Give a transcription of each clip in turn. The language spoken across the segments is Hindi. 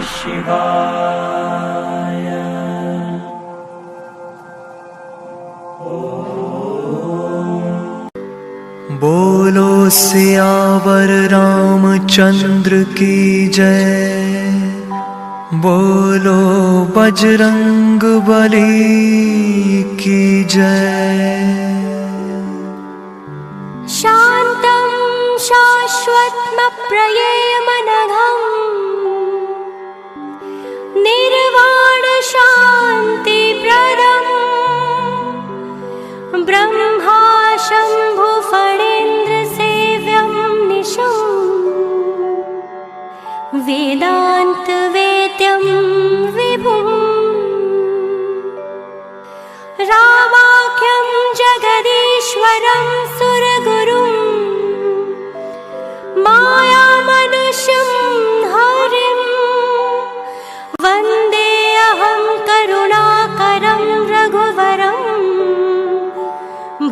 शिवाय। बोलो सियावर रामचंद्र की जय। बोलो बजरंग बली की जय। शान्तं शाश्वतमप्रयेयमनघम् निर्वाण शान्तिप्रदम् ब्रह्मा शम्भु फणीन्द्र सेव्यं निशम् वेदान्त वेद्यं विभुम् रामाख्यं जगदीश्वरं सुरगुरुं मायामनुष्यं हरिं वन्देऽहं करुणाकरं रघुवरं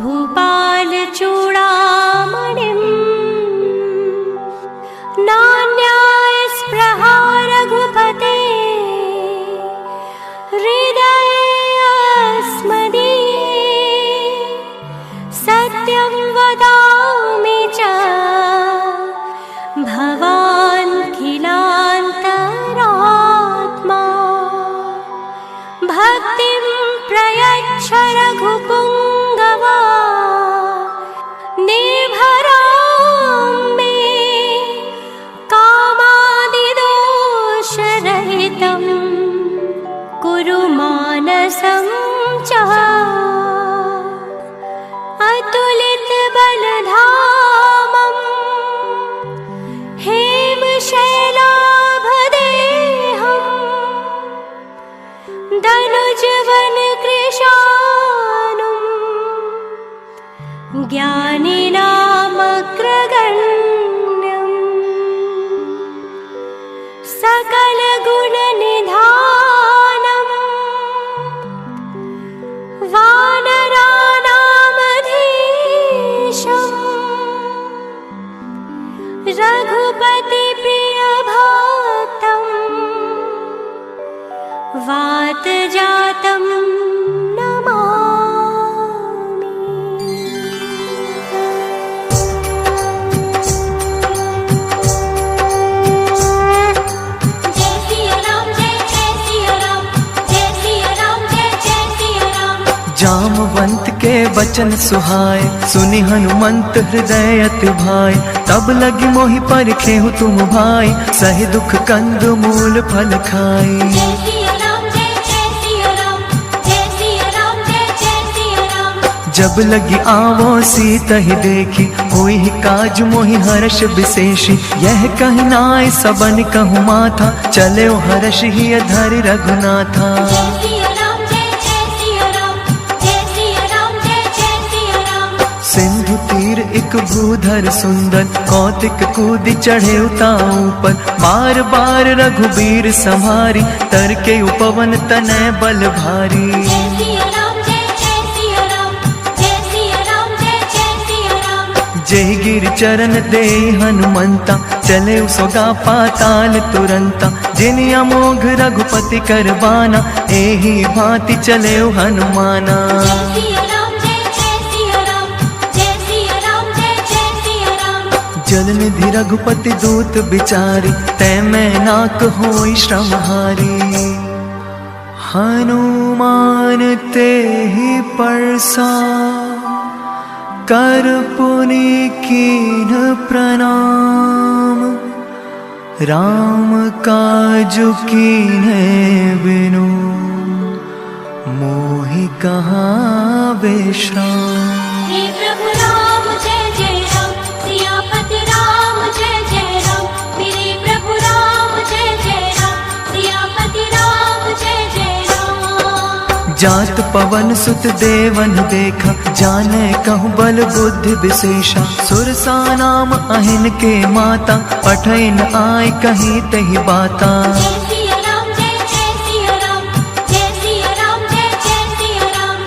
भूपालचूडामणिम्। नान्यायस्पृहा रघुपते हृदये अस्मदीये। सत्यं वदामि च भवान् खिलान्तरात्मा। भक्तिं प्रयच्छ रघुपुङ्गवा निर्भरां मे कामादिदोषरहितं कुरु मानसं च। अतुलितबलधामं हेमशैलाभदेहं दनुजवनकृशानुं ज्ञानिनामग्रगण्यम् सकलगुणनिधानं वानराणामधीशम् रघुपतिप्रियभक्तं वातजातं नमामि। जय सिया राम जय जय सिया राम जय सिया राम जय जय सिया राम। जामवंत के वचन सुहाए सुनि हनुमंत हृदय अति भाई। तब लगी मोहि परखेहु तुम भाई सहि दुख कंद मूल फल खाई। जय सिया राम जय जय सिया राम जय सिया राम जय जय सिया राम। जब लगी आवो सीता ही देखी होई ही काज मोहि हर्ष विशेषी। यह कहि नाय सबन कहु माथा चले हर्ष ही धरि रघुनाथा। जय सिया राम जय जय सिया राम जय सिया राम जय जय सिया राम। सिंधु तीर एक भूधर सुंदर कौतिक कूदि चढ़े ऊपर। बार बार रघुबीर संहारी तरके उपवन तनय बल भारी। जय सिया राम जय जय सिया राम जय सिया राम जय जय सिया राम। जय गिर चरण दे हनुमंता चले सोगा पाताल तुरंता। जिनि अमोघ रघुपति करबाना एहि भांति चले हनुमाना। जय सिया राम जय जय सिया राम जय सिया राम जय जय सिया राम। जल निधि रघुपति दूत बिचारी तै मैं नाक होई श्रमहारी। हनुमान तेहि परसा कर पुनि कीन्ह प्रणाम। राम काजु कीन्हे बिनु मोहि कहाँ विश्राम। हे प्रभु राम जय जय राम सियापति राम जय जय राम। मेरे प्रभु राम जय जय राम सियापति राम जय जय राम। जात पवन सुत देवन देखा जाने कहु बल बुद्धि विशेषा। सुरसा नाम अहिन के माता पठैन आय कहीं तही बाता। जय सिया राम जय जय सिया राम जय सिया राम जय जय सिया राम।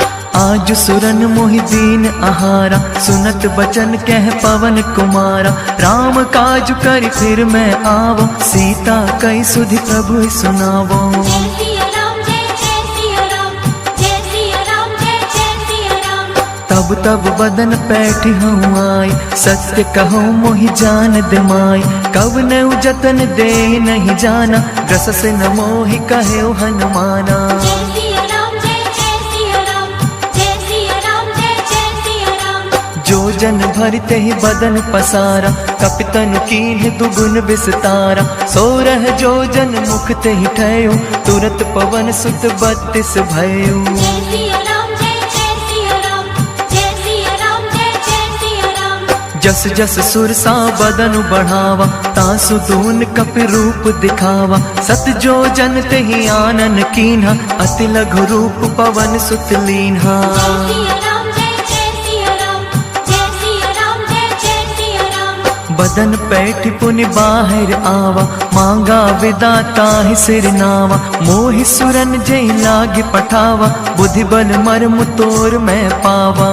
आज सुरन मोहि दीन आहारा, सुनत बचन कह पवन कुमारा। राम काज कर फिर मैं आवो, सीता कई सुधि प्रभु सुनावो। जय सिया राम जय जय सिया राम, जय सिया राम जय जय सिया राम। तब तब बदन पैठी हूँ आई, सत्य कहूँ मोहि जान दिमाई। कब न जतन दे नहीं जाना, रस से न मोहि कहे हनुमाना। जय सिया राम जय जय सिया राम, जय सिया राम जय जय सिया राम। जो जन भरते ही बदन पसारा, कपितन कीन्ह दुगुन विस्तारा। सोरह जो जन मुख ते ही ठयो, तुरत पवन सुत 32 भयो। जय सिया राम जय जय सिया राम, जय सिया राम जय जय सिया राम। जस जस सुर सा बदन बढ़ावा, तासु दून कपि रूप दिखावा। सत जो जन ते ही आनन कीन्हा, अति लघु रूप पवन सुत लीन्हा। जय सिया राम जय जय सिया राम, जय सिया राम जय जय सिया राम। बदन पैठ पुनि बाहर आवा, मांगा विदाता ही सिर नावा। मोहि सुरन जय लागे पठावा, बुद्धि बल मर्म तोर मैं पावा।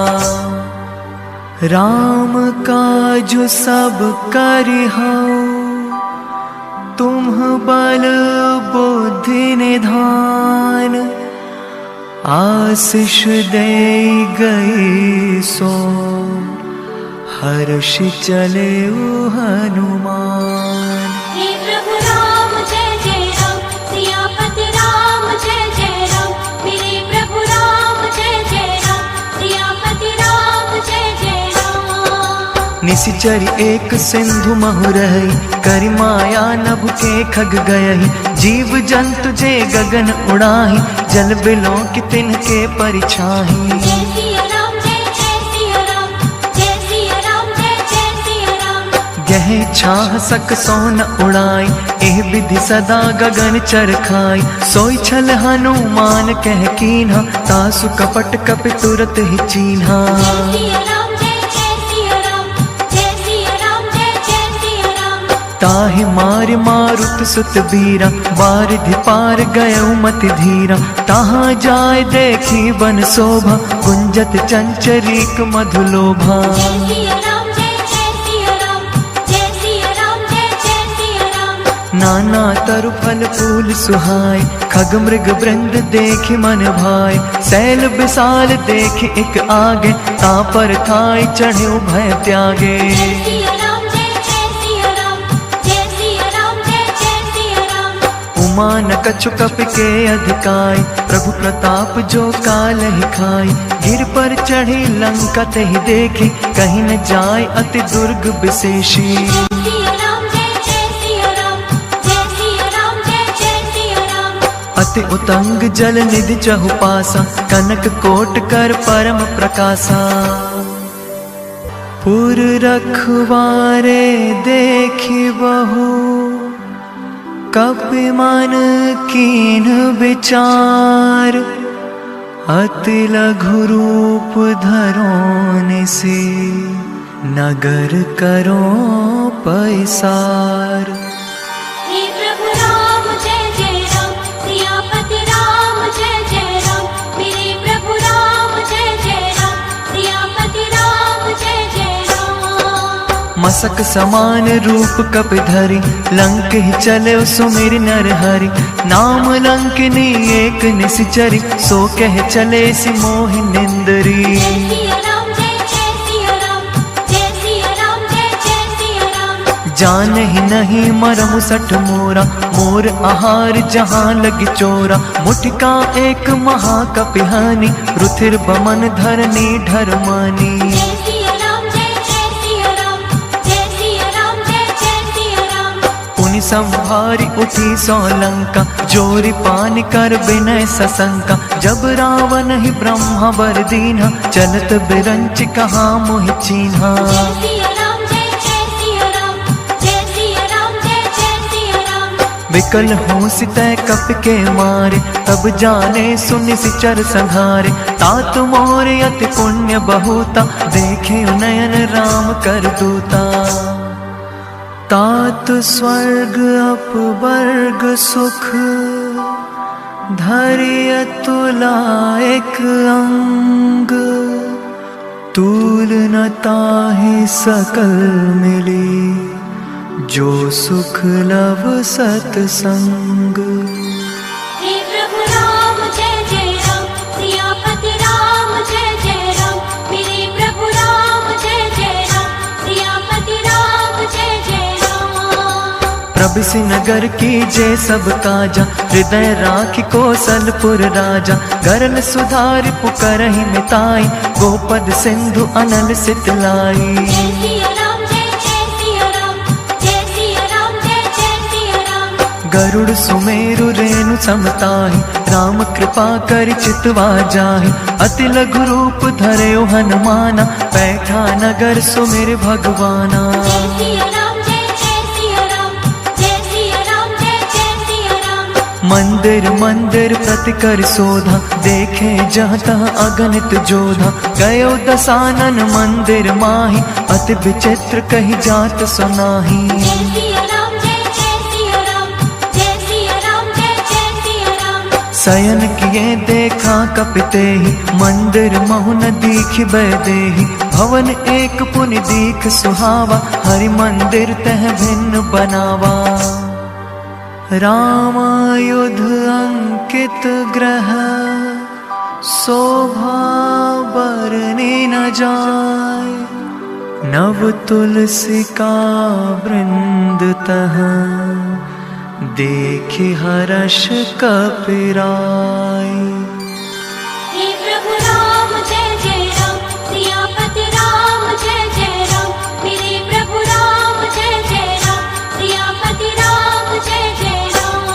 राम काजु सब करिहौ, तुम बल बुद्धि निधान। आशीष दे गई सो, हर्ष चले हनुमान। हे प्रभु राम जय जय राम, सियापति राम जय जय राम। मेरे प्रभु राम जय जय राम, सियापति राम जय जय राम। निशिचरी एक सिंधु महु रही, करि माया नभ के खग गयहि। जीव जंतु जे गगन उड़ाही, जल बिलों की तिनके परिछाही। जय सिया राम जय जय सिया राम, जय सिया राम जय जय सिया राम। गह छाह सक सोन उड़ाई, एह विधि सदा गगन चर खाई। सोई छल हनुमान कह कीन्हा, तासु कपट कपि तुरत ही चीन्हा। जय सिया राम जय जय सिया राम, जय सिया राम जय जय सिया राम। ताहि मार मारुत सुत बीरा, बारिधि पार गयउ मति धीरा। तहाँ जाय देखी बन शोभा, गुंजत चंचरीक मधुलोभा। जय सिया राम जय जय सिया राम, जय सिया राम जय जय सिया राम। नाना तरु फल फूल सुहाय, खग मृग वृंद देखि मन भाय। सैल विशाल देखि एक आगे, ता पर थाई चढ़्यो भय त्यागे। जय सिया राम जय जय सिया राम, जय सिया राम जय जय सिया राम। उमान कछु कप के अधिकाई, प्रभु प्रताप जो काल ही खाई। गिर पर चढ़ी लंका ते ही देखी, कहीं न जाय अति दुर्ग विशेषी। जय सिया राम जय जय सिया राम, जय सिया राम जय जय सिया राम। अति उतंग जल निधि चहुपासा, कनक कोट कर परम प्रकाशा। पुर रखवारे देखी बहु, कपि मन कीन विचार। अति लघु रूप धरों से, नगर करो पैसार। हे प्रभु राम जय जय राम, सियापति राम जय जय राम। मेरे प्रभु राम जय जय राम, सियापति राम जय जय राम। मसक समान रूप कपि धरि, लंक ही चले सुमिर नर हरि। नाम लंकिनी एक निशिचरी, सो कह चले सि मोहि निंदरी। जय सिया राम जय जय सिया राम, जय सिया राम जय जय सिया राम। जान ही नहीं मरमु सठ मोरा, मोर आहार जहाँ लगी चोरा। मुठिका एक महाकपिहानी, रुथिर बमन धरनी ढरमानी। जय सिया राम जय जय सिया राम, जय सिया राम जय जय सिया राम। पुनि संभारी उठी सो लंका, जोरी पान कर विनय सशंका। जब रावण ही ब्रह्मा वर दीन्हा, चलत बिरंच कहा मोहि चीन्हा। जय सिया राम जय जय सिया राम, जय सिया राम जय जय सिया राम। विकल हो सितै कप के मारे, तब जाने सुनि सिचर संघारे। तात मोर अति पुण्य बहुता, देखे नयन राम कर दूता। तात स्वर्ग अपवर्ग सुख, धरिय तुला एक अंग, तूल न ताहि सकल मिली, जो सुख लव सतसंग। हे प्रभु राम जय जय राम, सियापति राम जय जय राम, मेरे प्रभु राम जय जय राम, सियापति राम जय जय राम। प्रभिसि नगर कीजे सब काजा, हृदय राखि कौशलपुर राजा। गरल सुधारि पुकारहि मिताई, गोपद सिंधु अनल सितलाई। जय सिया राम जय जय सिया राम, जय सिया राम जय जय सिया राम। गरुड़ सुमेरु रेणु समताहि, राम कृपा कर चितवा जाहि। अति लघु रूप धरयो हनुमाना, बैठा नगर सुमिर भगवाना। जय सिया राम जय जय सिया राम, जय सिया राम जय जय सिया राम। मंदिर मंदिर प्रति कर शोधा, देखे जहाँ तहाँ अगणित जोधा। गयो दसानन मंदिर माहि, अति विचित्र कही जात सुनाहि। जय सिया राम जय जय सिया राम, जय सिया राम जय जय सिया राम। शयन किए देखा कपितेहि, मंदिर महु न दीख बैदेहि। भवन एक पुनि दीख सुहावा, हरि मंदिर तह भिन्न बनावा। राम युध अंकित ग्रह, शोभा बरनि न जाय। नव तुलसी का वृंद तह, देखि हर्ष कपिराय। हे प्रभु राम जय जय राम, सियापति राम जय जय राम, मेरे प्रभु राम जय जय राम, सियापति राम जय जय राम।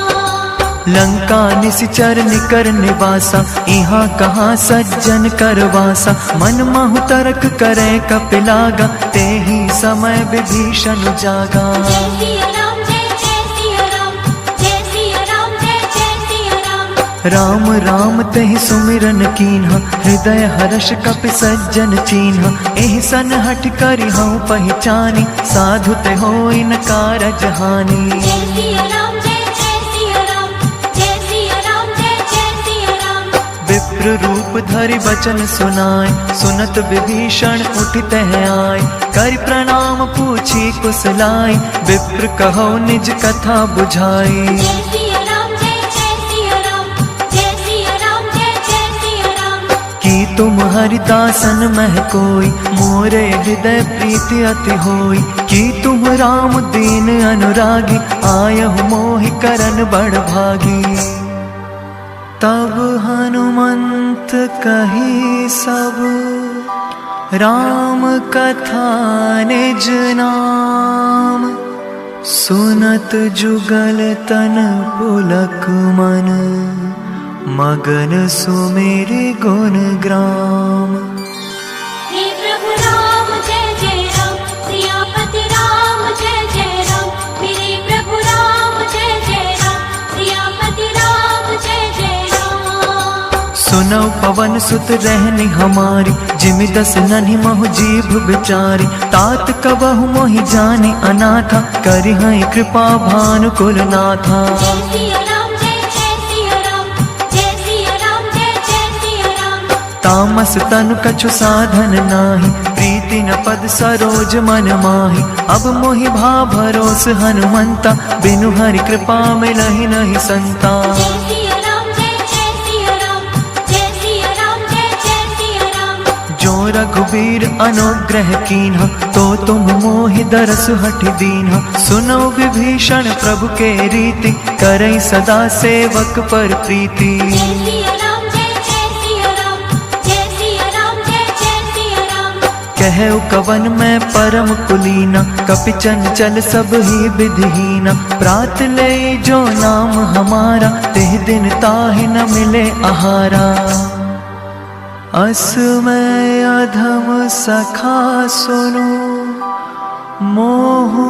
लंका निशिचर निकर निवासा, यहाँ कहाँ सज्जन करवासा। मन महु तरक करे कपिलागा, तेहि समय विभीषण जागा। जय सिया राम जय जय सिया राम, जय सिया राम जय जय सिया राम। राम राम तेहि सुमिरन कीन्हा, हृदय हर्ष कपि सज्जन चीन्हा। एहि सन हठ करि हऊँ पहचानी, साधु ते होई न कारज हानि। जय सिया राम जय जय सिया राम, जय सिया राम जय जय सिया राम। विप्र रूप धरि वचन सुनाय, सुनत विभीषण उठितः आय। करि प्रणाम पूछी कुशलाई, विप्र कहो निज कथा बुझाई। जय सिया राम जय जय सिया राम, जय सिया राम जय जय सिया राम। कि तुम हरिदासन मह कोई, मोरे हृदय प्रीति अति होई। कि तुम राम दीन अनुरागी, आयहु मोहि करन बड़ भागी। तब हनुमंत कही सब, राम कथा निज नाम। सुनत जुगल तन पुलक मन, मगन सुमेरि गुण ग्राम। हे प्रभु राम जय जय राम, सियापति राम जय जय राम, मेरे प्रभु राम जय जय राम, सियापति राम जय जय राम। सुनौ पवन सुत रहनि हमारी, जिमि दस नन्हि महु जीभ बिचारी। तात कबहु मोहि जानि अनाथा, करिहै कृपा भानु कुलनाथा। जय सिया राम जय जय सिया राम, जय सिया राम जय जय सिया राम। तामस तनु कछु साधन नाही, प्रीति न पद सरोज मन माहि। अब मोहि भाव भरोस हनुमंता, बिनु हरि कृपा मिलहि नहीं संता। जय सिया राम जय जय सिया राम, जय सिया राम जय जय सिया राम। जो रघुबीर अनुग्रह कीन्हा, तो तुम मोहि दरस हठ दीन्हा। सुनो विभीषण प्रभु के रीति, करई सदा सेवक पर प्रीति। जय सिया राम जय जय सिया राम, जय सिया राम जय जय सिया राम। कहु कवन मैं परम कुलीना, कपि चंचल सब ही विधिहीना। प्रात ले जो नाम हमारा, तेह दिन ताहि न मिले आहारा। अस मैं अधम सखा सुनो, मोहु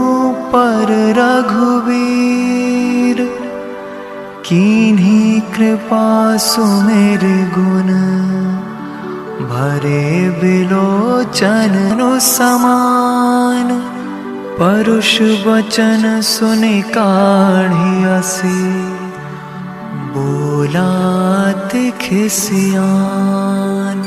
पर रघुवीर। कीन्ही कृपा सुमेर गुण, भरे बिलोचन समान। परुष वचन सुनि काढ़ी असी, बोलात खिसियान।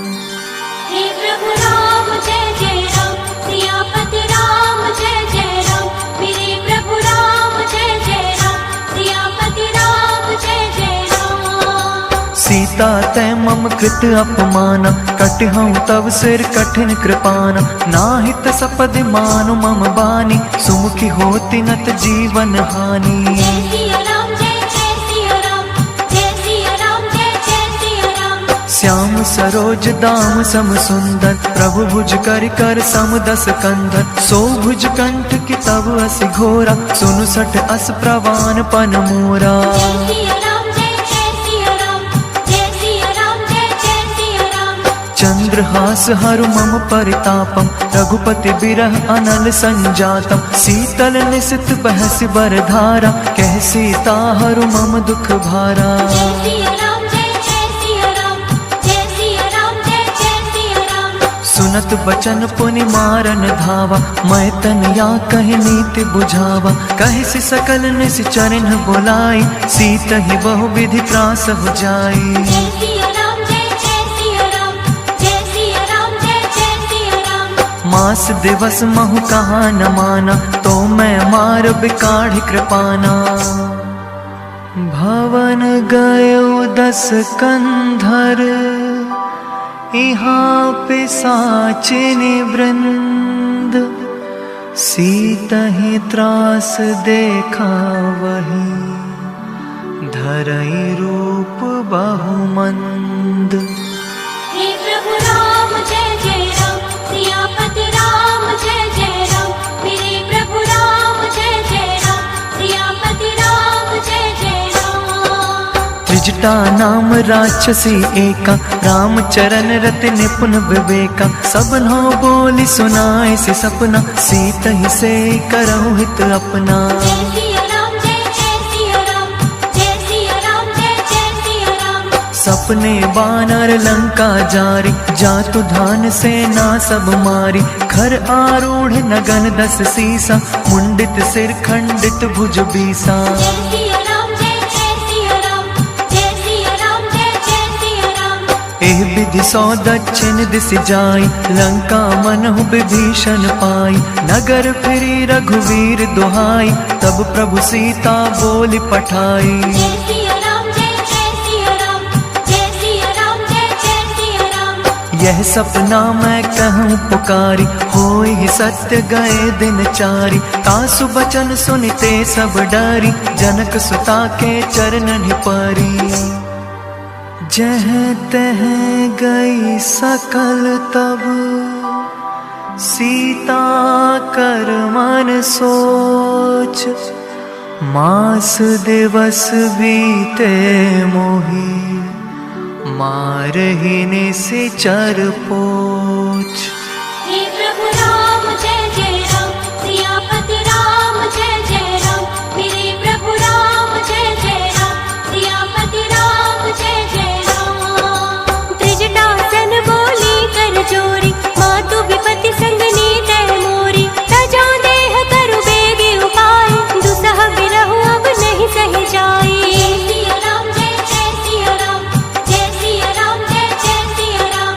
हे प्रभु राम जय जय राम, सियापति राम जय जय राम, मेरे प्रभु राम जय जय राम, सियापति राम जय जय राम। सीता तै मम कृत अपमान, कटिहऊँ तव सिर कठिन कृपान। नाहित सपदि मानु मम बानी, सुमुखी होती नत जीवन हानि। जय सिया राम जय जय सिया राम, जय सिया राम जय जय सिया राम। श्याम सरोज दाम सम सुंदर, प्रभु भुज कर कर सम दस कंधर। सो भुज कंठ की तब अस घोरा, सुनु सठ अस प्रवान पन मोरा। जय सिया राम जय जय सिया राम, जय सिया राम जय जय सिया राम। चंद्रहास हरु मम परितापम, रघुपति बिरह अनल संजातम। शीतल निसित बहसि बरधारा, कह सीता हरु मम दुख भारा। जय सिया राम जय जय सिया राम, जय सिया राम जय जय सिया राम। सुनत बचन पुनि मारन धावा, मैं तन या कहि नीति बुझावा। कहि सि सकल निश्चरण बुलाई, सीत ही बहु विधि त्रास हो जाई। जय सिया राम जय जय सिया राम, जय सिया राम जय जय सिया राम। मास दिवस महु कहा न माना, तो मैं मार बिकाढ़ कृपाना। भवन गयो दस कंधर, यहाँ पिशाचिनी वृंद। सीतहि त्रास देखा वही, धरई रूप बहुमंद। हे प्रभु राम जय जय राम, सियापति राम जय जय राम, मेरे प्रभु राम जय जय राम, सियापति राम जय जय राम। त्रिजटा नाम राक्षसी एका, राम चरण रति निपुण विवेका। सबनो बोली सुनाए से सपना, सीत ही से करहु हित अपना। जय सिया राम जय जय सिया राम, जय सिया राम जय जय सिया राम। सपने बानर लंका जारी, जातु धान सेना सब मारी। खर आरूढ़ नगन दस सीसा, मुंडित सिर खंडित भुज बीसा। जय सिया राम जय जय सिया राम, जय सिया राम जय जय सिया राम। एह विधि सौ दक्षिण दिस जाई, लंका मनहु विभीषण पाई। नगर फिरी रघुवीर दुहाई, तब प्रभु सीता बोली पठाई। जय सिया राम जय जय सिया राम, जय सिया राम जय जय सिया राम। यह सपना मैं कहूँ पुकारी, होई ही सत्य गए दिन चारी। तासु बचन सुनते सब डरी, जनक सुता के चरणन परी। जह तह गई सकल तब, सीता कर मन सोच। मास दिवस बीते मोही, मारहि निश्चर पोछ। हे प्रभु राम जय जय राम, सियापति राम जय जय राम, मेरे प्रभु राम जय जय राम, सियापति राम जय जय राम। त्रिजटासन बोली कर जोरी, मातु विपति संगनी तय मोरी। तजा देह करु बेगी उपाय, दुसह बिरहु अब नहीं सही जाई। जय सिया राम जय जय सिया राम, जय सिया राम जय जय सिया राम।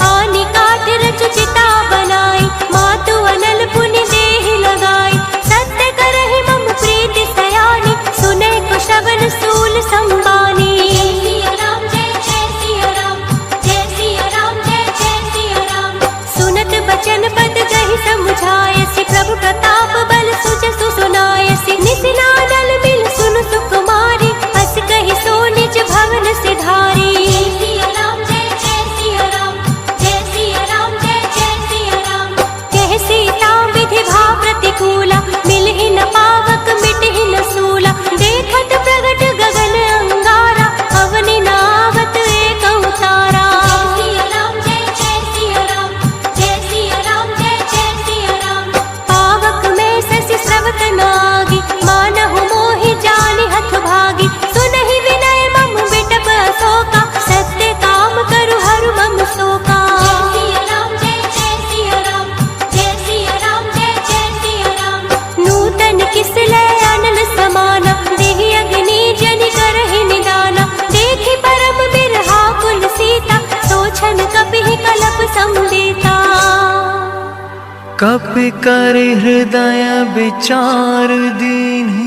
आनि काट रचु चिता बनाई, मातु अनल पुनि देहि लगाई। सत्य करहि मम प्रीति सयानी, सुने कुशवन सूल संबानी। जय सिया राम जय जय सिया राम, जय सिया राम जय जय सिया राम। सुनत बचन पद कहि समुझायसि, प्रभु प्रताप बल सुजसु सुनायसि। निसिनादल मिल सुनु सुकुमारी, हस कहि सो निज भवन सिधारी। जय सिया राम जय जय सिया राम, जय सिया राम जय जय सिया राम। कह सीता विधि भा प्रतिकूला, मिलहि न पावक मिटहि न सूला। देखत प्रगट गगन अंगारा, अवनि नावत एक उतारा। जय सिया राम जय जय सिया राम, जय सिया राम जय जय सिया राम। कपि कर हृदय विचार दीन्हि,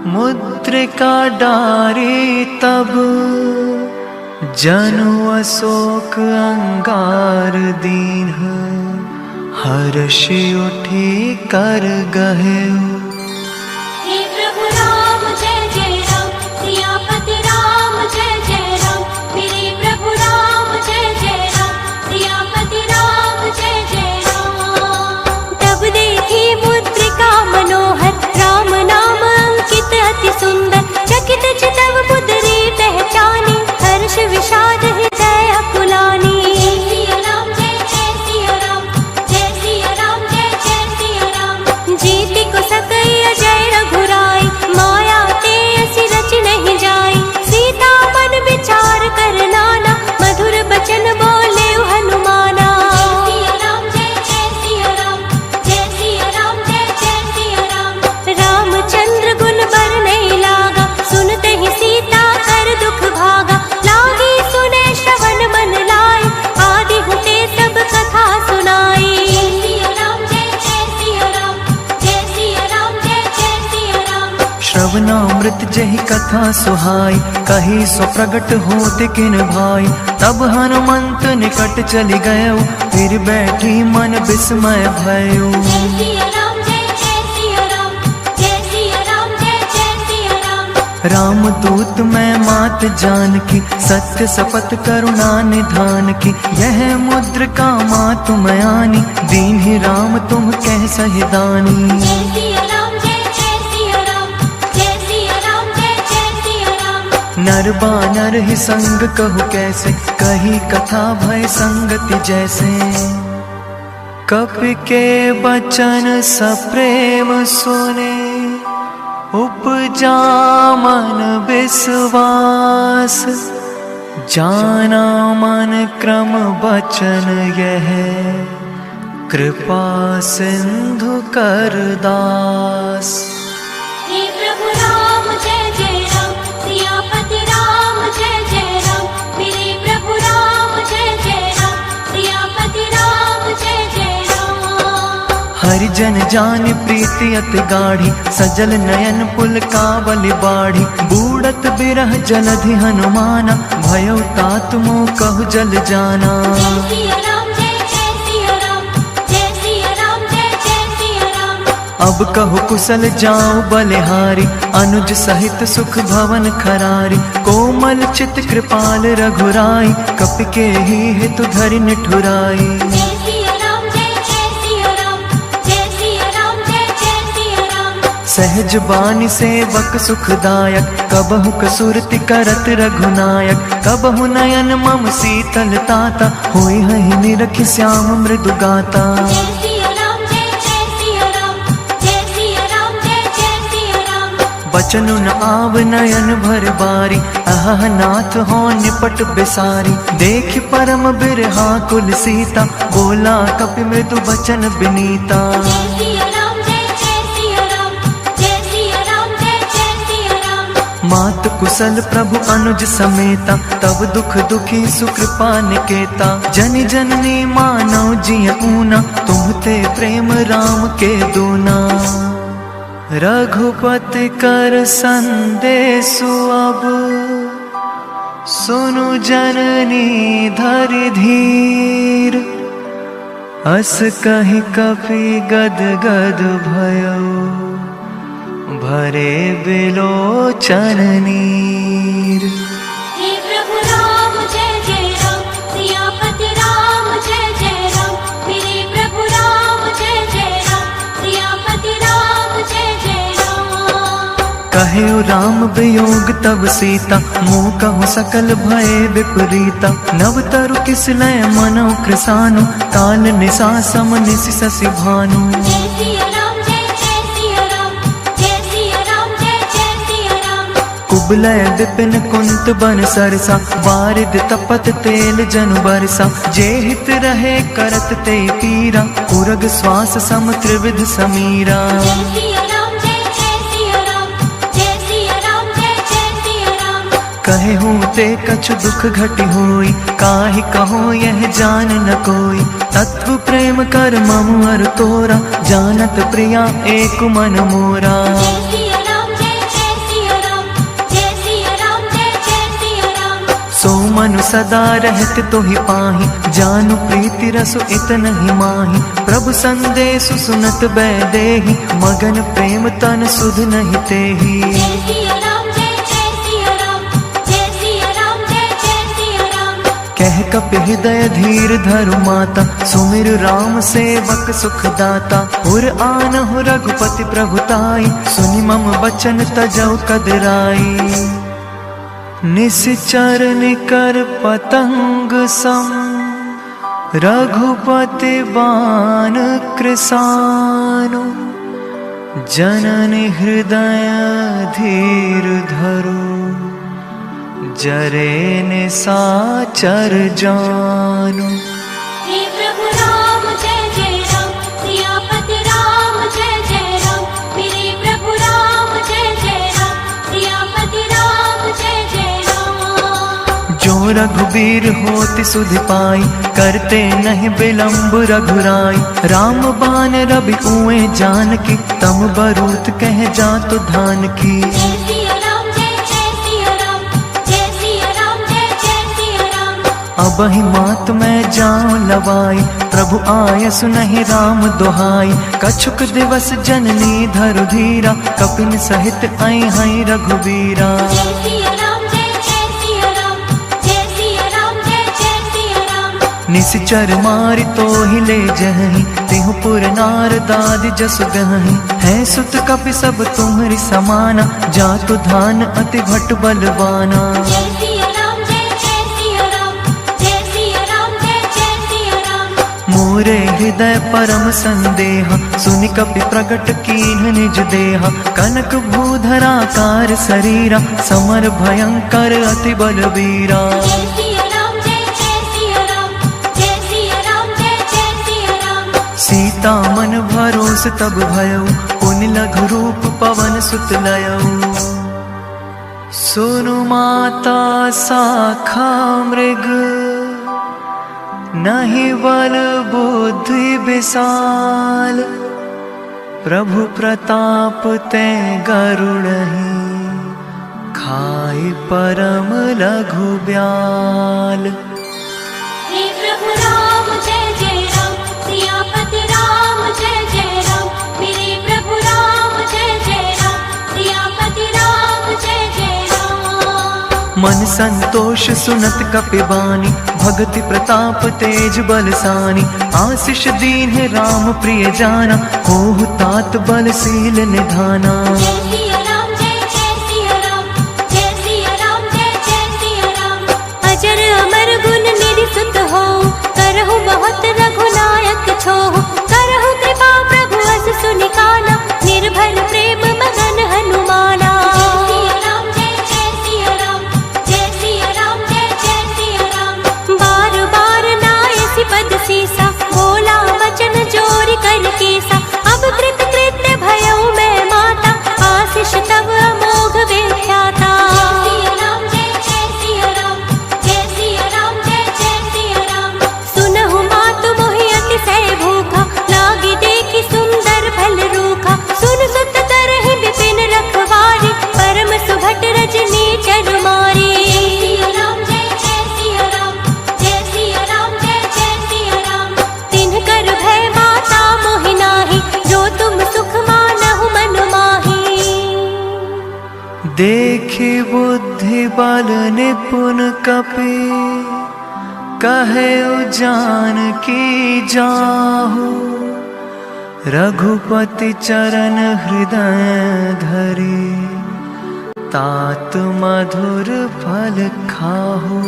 मुद्रिका डारी तब जनु अशोक अंगार दीन्ह। हर्षि उठी कर गहेउ, हे प्रभु राम जय जय राम, सियापति राम जय जय राम, मेरे प्रभु राम जय जय राम, सियापति राम जय जय राम। तब देखी मुद्रिका मनोहर, राम नाम अंकित अति सुंदर। चकित चितव मुद्री पहचानी, हर्ष विषाद हृदय अकुलानी। जय सिया राम जय जय सिया राम, जय सिया राम जय जय सिया राम। जीति को सकई अजय रघुराई, माया ते असि रच नहीं जाई। सीता मन विचार कर नाना, मधुर बचन बोले हनुमाना। जय सिया राम जय जय सिया राम, जय सिया राम जय जय सिया राम। रामचंद्र गुण बर नहीं लागा, सुनते ही सीता कर दुख भागा। लागी सुने श्रवण मन लाए, आदि हुते सब कथा सुनाई। जय सिया राम जय जय सिया राम, जय सिया राम जय जय सिया राम। श्रवणामृत जहि कथा सुहाई, कही सो प्रगट होते किन भाई। तब हनुमंत निकट चली गयो, फिर बैठी मन विस्मय भयो। जय सिया राम जय जय सिया राम, जय सिया राम जय जय सिया राम। रामदूत मैं मात जानकी, सत्य शपथ करुणा निधान की। यह मुद्रिका मात मैं आनी, दीन्हि राम तुम कह सहिदानी। जय सिया राम जय जय सिया राम, जय सिया राम जय जय सिया राम। नर बानर ही संग कहु कैसे, कही कथा भय संगति जैसे। कपि के बचन सप्रेम सुने, उपजा मन विश्वास। जाना मन क्रम बचन यह, कृपा सिंधु कर दास। हे प्रभु राम जय जय राम, सियापति राम जय जय राम, मेरे प्रभु राम जय जय राम, सियापति राम जय जय राम। हरिजन जान प्रीति अति गाढ़ी, सजल नयन पुल कावल बाढ़ी। बूढ़त बिरह जलधि हनुमाना, भयो तात मोह कहु जल जाना। जय सिया राम जय जय सिया राम, जय सिया राम जय जय सिया राम। अब कहु कुशल जाऊं बलिहारी, अनुज सहित सुख भवन खरारी। कोमल चित कृपाल रघुराई, कपि के ही हेतु धरि निठुराई। जय सिया राम जय जय सिया राम, जय सिया राम जय जय सिया राम। सहज बानी सेवक सुखदायक, कबहु कसुरति करत रघुनायक। कबहु नयन मम शीतल ताता, होई हहि निरखि श्याम मृदु गाता। जय सिया राम जय जय सिया राम, जय सिया राम जय जय सिया राम। बचनु न आव नयन भर बारी, अहह नाथ हो निपट बिसारी। देख परम बिरहा कुल सीता, बोला कपि मृदु बचन बिनीता। जय सिया राम जय जय सिया राम, जय सिया राम जय जय सिया राम। मात कुशल प्रभु अनुज समेता, तब दुख दुखी सुकृपा निकेता। जनि जननी मानव जिय ऊना, तुमते प्रेम राम के दूना। रघुपति कर संदेशु अब, सुनु जननी धरि धीर। अस कहि कपि गद गद भयो, भरे बिलोचन नीर। हे प्रभु राम जय जय राम, सियापति राम जय जय राम, मेरे प्रभु राम जय जय राम, सियापति राम जय जय राम। कहे राम वियोग तब सीता, मोह कहु सकल भय विपरीता। नव तरु किस लय मनो कृसानु, काल निशा सम निशि शशि भानु। जय सिया राम जय जय सिया राम, जय सिया राम जय जय सिया राम। कुबलय विपिन कुंत बन सरसा, बारिद तपत तेल जनु बरसा। जे हित रहे करत ते पीरा, उरग श्वास सम त्रिविध समीरा। जय सिया राम जय जय सिया राम, जय सिया राम जय जय सिया राम। कहे कहे हूँ ते कछु दुख घटी होई, काहि कहो यह जान न कोई। तत्व प्रेम कर मम अर तोरा, जानत प्रिया एक मन मोरा। जय सिया राम जय जय सिया राम, जय सिया राम जय जय सिया राम। सो मनु सदा रहत तो ही पाही, जानु प्रीति रसु इतन ही माही। प्रभु संदेशु सुनत बैदेही, मगन प्रेम तन सुध नहीं तेही। जय सिया राम जय जय सिया राम, जय सिया राम जय जय सिया राम। कह कपि हृदय धीर धरु माता, सुमिर राम सेवक सुख दाता। उर आनहु रघुपति प्रभुताई, सुनि मम बचन तजौ कदराई। निश्चर निकर पतंग सम, रघुपति बाण कृसानु। जननि हृदय धीर धरो, जरे निसाचर जानु। हे प्रभु राम जय जय राम, सियापति राम जय जय राम। मेरे प्रभु राम जय जय राम, सियापति राम जय जय राम। जो रघुबीर होति सुधि पाई, करते नहीं विलम्ब रघुराई। राम बान रवि कुएं जानकी, तम बरूत कह जातु धान की। जय सिया राम जय जय सिया राम, जय सिया राम जय जय सिया राम। अबहि मात मैं जाऊं लवाई, प्रभु आय सुनहि राम दोहाई। कछुक दिवस जननी धरु धीरा, कपिन सहित आई हई रघुबीरा। जय सिया राम जय जय सिया राम, जय सिया राम जय जय सिया राम। निश्चर मारि तो ही ले जहि, तिहु पुर नार दादि जस गहि। है सुत कपि सब तुम्हरि समाना, जातु धान अति भट बलवाना। जय सिया राम जय जय सिया राम, जय सिया राम जय जय सिया राम। मोरे हृदय परम संदेह, सुनि कपि प्रगट कीन्ह निज देहा। कनक भूधराकार शरीरा, समर भयंकर अति बलवीरा। जय सिया राम जय जय सिया राम, जय सिया राम जय जय सिया राम। सीता मन भरोस तब भयउ, पुनि लघु रूप पवन सुत लयऊ। सुनु माता साखा मृग, नहीं बल बुद्धि विशाल। प्रभु प्रताप ते गरुड़हि, खाई परम लघु ब्याल। हे प्रभु राम जय जय राम, सियापति राम जय जय राम। मेरे प्रभु राम जय जय राम, सियापति राम जय जय राम। मन संतोष सुनत कपि बानी, भगति प्रताप तेज बलसानी। आशीष दीन है राम प्रिय जाना, होहु तात बलशील निधाना। जय सिया राम जय जय सिया राम, जय सिया राम जय जय सिया राम। अजर अमर गुण निधि सुत हो, करहु बहुत रघुनायक छोहु। करहु कृपा प्रभु अस सुनि काना, निर्भर प्रेम मगन हनुमाना। जय सिया राम जय जय सिया राम, जय सिया राम जय जय सिया राम। बार बार नायसि पद सीसा, बोला वचन जोरि कर केसा। अब कृत कृत्य भयउ मैं माता, आशीष तब अमोघ व्याख्याता। जय सिया राम जय जय सिया राम, जय सिया राम जय जय सिया राम। सुनहु मातु मोहि अतिशय भूखा, लागी देखि सुंदर फल रूखा। सुन सुत तरहि विपिन रखवारी, परम सुभट रजनी चर मारी। जय सिया राम जय जय सिया राम, जय सिया राम जय जय सिया राम। तिन्ह कर भय माता मोहि नाही, जो तुम सुख मानहु मन माही। देखि बुद्धि बल निपुण कपि, कहे जानकी जाहु। रघुपति चरण हृदय धरि, तात मधुर फल खाहु।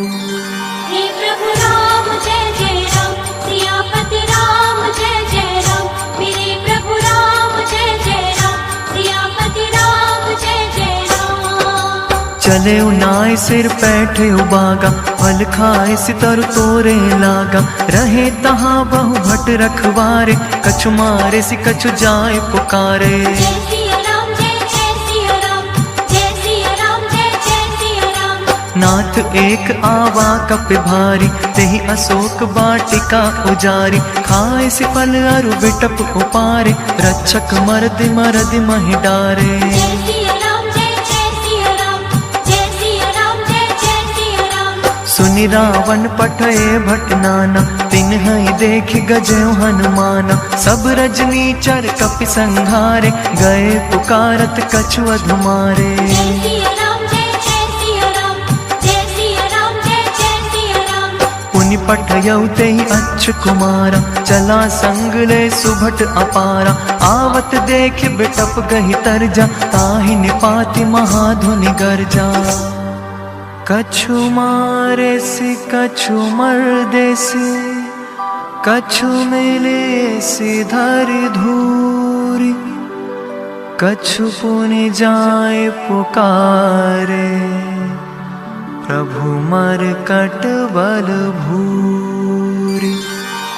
हे प्रभु राम जय जय राम, सियापति राम जय जय राम। मेरे प्रभु राम जय जय राम, सियापति राम जय जय राम। चले उनाय सिर पैठे उबागा, फल खाए सितर तोरे लागा। रहे तहाँ बहु भट रखवारे, कछु मारे सि कछु जाए पुकारे। जय सिया राम जय जय सिया राम, जय सिया राम जय जय सिया राम। नाथ एक आवा कप भारी, तेहि अशोक वाटिका उजारी। खाए से फल अरु बिटप उपारे, रक्षक मरद मरद महि डारे। जय सिया राम जय जय सिया राम, जय सिया राम जय जय सिया राम। सुनि रावण पठये भट नाना, तिन्हि देख गजयो हनुमाना। सब रजनी चर कपि संहारे, गए पुकारत कछु अधुमारे। जय सिया राम जय जय सिया राम, जय सिया राम जय जय सिया राम। पुनि पठयउ तेहि अच्छ कुमारा, चला संग ले सुभट अपारा। आवत देख बिटप गहि तरजा, ताहि निपाति महाधुनि गर्जा। कछु मारे सि कछु मर्दे सि, कछु मिले सि धरि धूरि। कछु पुनि जाय पुकारे, प्रभु मरकट बल भूरि।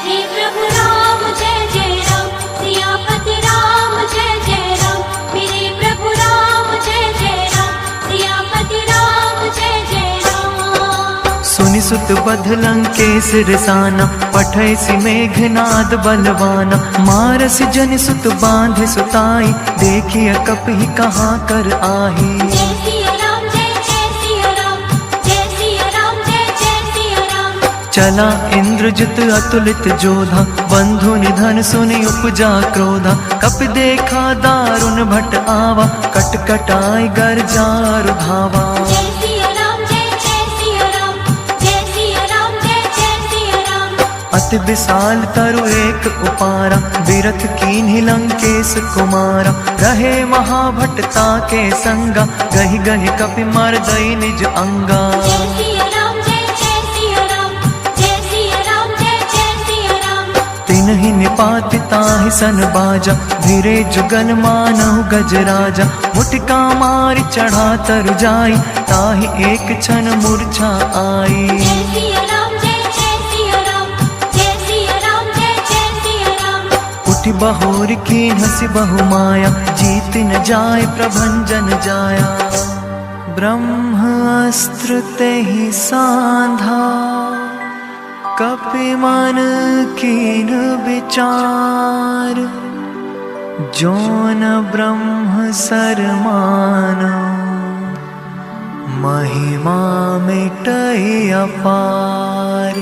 हे प्रभु राम जय जय राम, सियापति राम जय जय राम। मेरे प्रभु राम जय जय राम, सियापति राम जय जय राम। सुनि सुत बध लंकेश रिसाना, पठय सि मेघनाद बलवाना। मारस जन सुत बांधे सुताई, देखिय कपि कहाँ कर आही। जय सिया राम जय जय सिया राम, जय सिया राम जय जय सिया राम। चला इंद्रजित अतुलित जोधा, बंधु निधन सुनि उपजा क्रोधा। कपि देखा दारुण भट आवा, कट कटाई गरजार धावा। जय सिया राम जय जय सिया राम, जय सिया राम जय जय सिया राम। अति विशाल तरु एक उपारा, बिरथ कीन्हि लंकेश कुमारा। रहे महाभटता के संगा, गहि गहि कपि मर्दई निज अंगा। जय सिया राम जय जय सिया राम, जय सिया राम जय जय सिया राम। तिन्हि निपाति ताहि सन बाजा, धीरे जुगन मानहु गजराजा। मुटिका मारि चढ़ा तरु जाई, ताहि एक क्षण मूर्छा आई। जय सिया राम जय जय सिया राम, जय सिया राम जय जय सिया राम। उठि बहोर कीन्ह सि बहु माया, जीत न जाय प्रभंजन जाया। ब्रह्मास्त्र तेहि सांधा, कपि मन कीन विचार। जो न ब्रह्म सर मानो, महिमा मिटई अपार।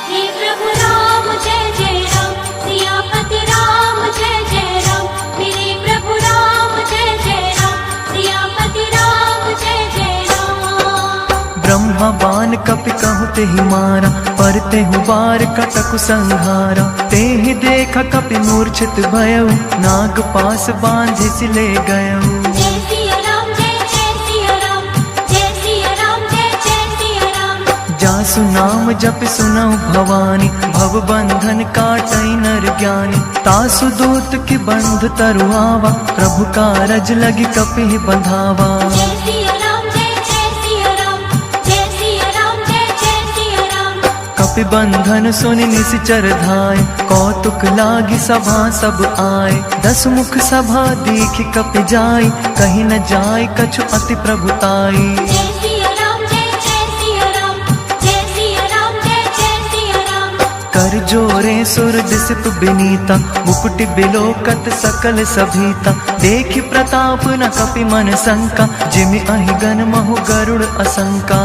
हे प्रभु राम जय जय राम, सियापति राम जय जय राम। मेरे प्रभु राम जय जय राम, सियापति राम जय जय राम। ब्रह्मा बान कपि कहु तेहि मारा, पर तेहु बार कटकु संहारा। तेहि देखा कपि मूर्छित भयउ, नाग पास बांधे सि ले गयउ। जय सिया राम जय जय सिया राम, जय सिया राम जय जय सिया राम। जासु नाम जप सुनऊ भवानी, भव बंधन काटई नर ज्ञानी। तासु दूत की बंध तरु आवा, प्रभु कारज लगी कपि बंधावा। जय सिया राम जय जय सिया राम, जय सिया राम जय जय सिया राम। कपि बंधन सुनि निश्चर धाय, कौतुक लागी सभा सब आए। 10 मुख सभा देखि कपि जाई, कहीं न जाय कछु अति प्रभुताई। जय सिया राम जय जय सिया राम, जय सिया राम जय जय सिया राम। कर जोरे सुर दिसिप बिनीता, मुकुटि बिलोकत सकल सभीता। देखि प्रताप न कपि मन शंका, जिमि अहि गन महु गरुड़ असंका।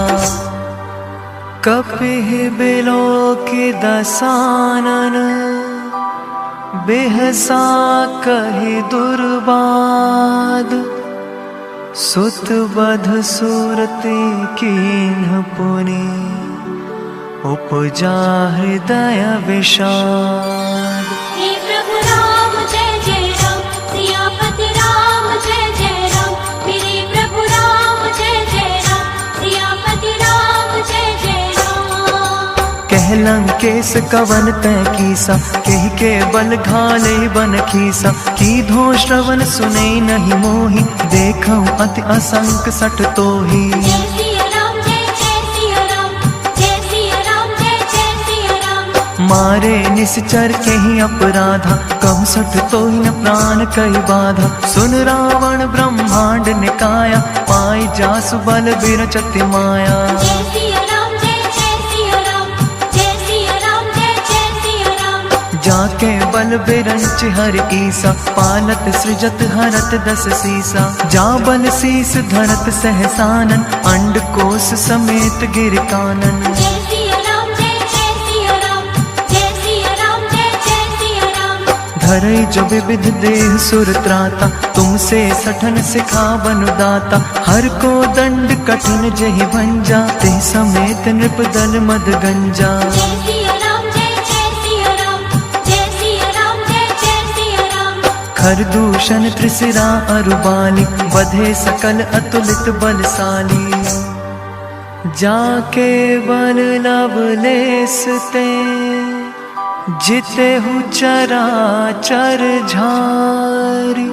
कपि बिलोकि दसानन, बेहसा कहि दुर्बाद। सुत बध सुरति कीन्ह पुनि, उपजा हृदय विषाद। हे प्रभु राम जय जय राम, सियापति राम जय जय राम। मेरे प्रभु राम जय जय राम, सियापति राम जय जय राम। कह लंकेश कवन तै कीसा, केहि के बल घाले बन खीसा। कीधो श्रवण सुनै नहीं मोहि, देखऊं अति असंक सठ तोहि। जय सिया राम जय जय सिया राम, जय सिया राम जय जय सिया राम। मारे निश्चर के ही अपराधा, कहूँ सठ तो ही न प्राण कई बाधा। सुन रावण ब्रह्मांड निकाया, पाई जासु बल बिरचति माया। जय सिया राम जय जय सिया राम, जय सिया राम जय जय सिया राम। जाके बल बिरंच हर ईसा, पालत सृजत हरत दस सीसा। जा बल शीस धरत सहसानन, अंड कोश समेत गिर कानन। जय सिया राम जय जय सिया राम, जय सिया राम जय जय सिया राम। धरई जो विविध देह सुर त्राता, तुमसे सठन सिखा बनुदाता। हर को दंड कठिन जहि भंजा, ते समेत नृप दल मद गंजा। जय सिया राम जय जय सिया राम, जय सिया राम जय जय सिया राम। खरदूषण त्रिशिरा अरुबाली, बधे सकल अतुलित बलशाली। जाके बल लवलेस ते, जिते हु चराचर झारी।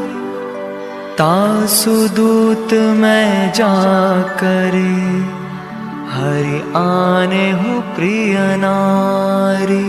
तासु दूत मैं जाकरे, हरि आने हूँ प्रिय नारी।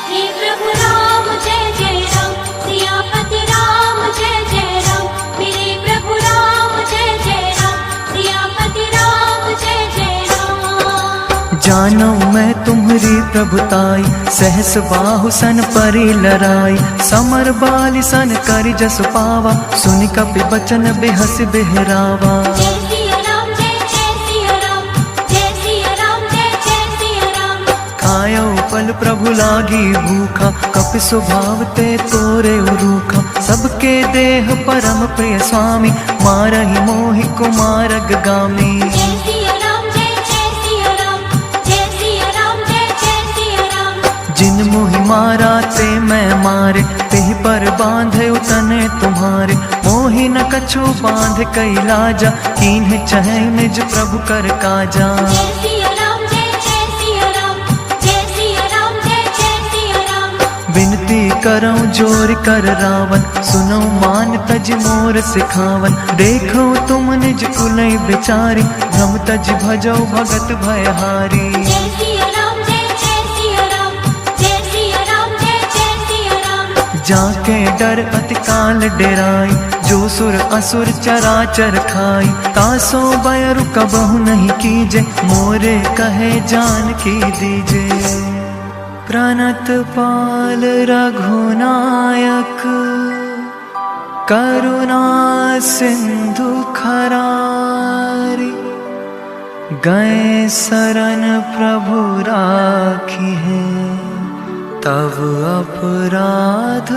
हे प्रभु राम जय जय राम, सियापति राम जय जय राम। मेरे प्रभु राम जय जय राम, सियापति राम जय जय राम। जानो मैं तुम्हारी प्रभुताई, सहस बाहु सन परी लराई। समर बाली सन करि जस पावा, सुनि कपि बचन बेहस बेहरावा। जय सिया राम जय जय सिया राम, जय सिया राम जय जय सिया राम। खायो फल प्रभु लागी भूखा, कपि स्वभाव ते तोरे रूखा। सबके देह परम प्रिय स्वामी, मारहि मोहि कुमारग गामी। जय सिया राम जय जय सिया राम, जय सिया राम जय जय सिया राम। जिन मोहि मारा ते मैं मारे, तेहि पर बांधे तने तुम्हारे। मोहि न कछु बांध कई लाजा, कीन्ह चहे निज प्रभु कर काजा। जय सिया राम जय जय सिया राम, जय सिया राम जय जय सिया राम। विनती करऊं जोर कर रावण, सुनो मान तज मोर सिखावन। देखो तुम निज कुलई बिचारी, भ्रम तज भजो भगत भयहारी। जय सिया राम जय जय सिया राम, जय सिया राम जय जय सिया राम। जाके डर अति काल डेराई, जो सुर असुर चराचर खाई। तासो बयरु कबहु नहीं कीजे, मोरे कहे जान की दीजे। प्रणत पाल रघुनायक, करुणा सिंधु खरारी। गए शरण प्रभु राखी है, तब अपराध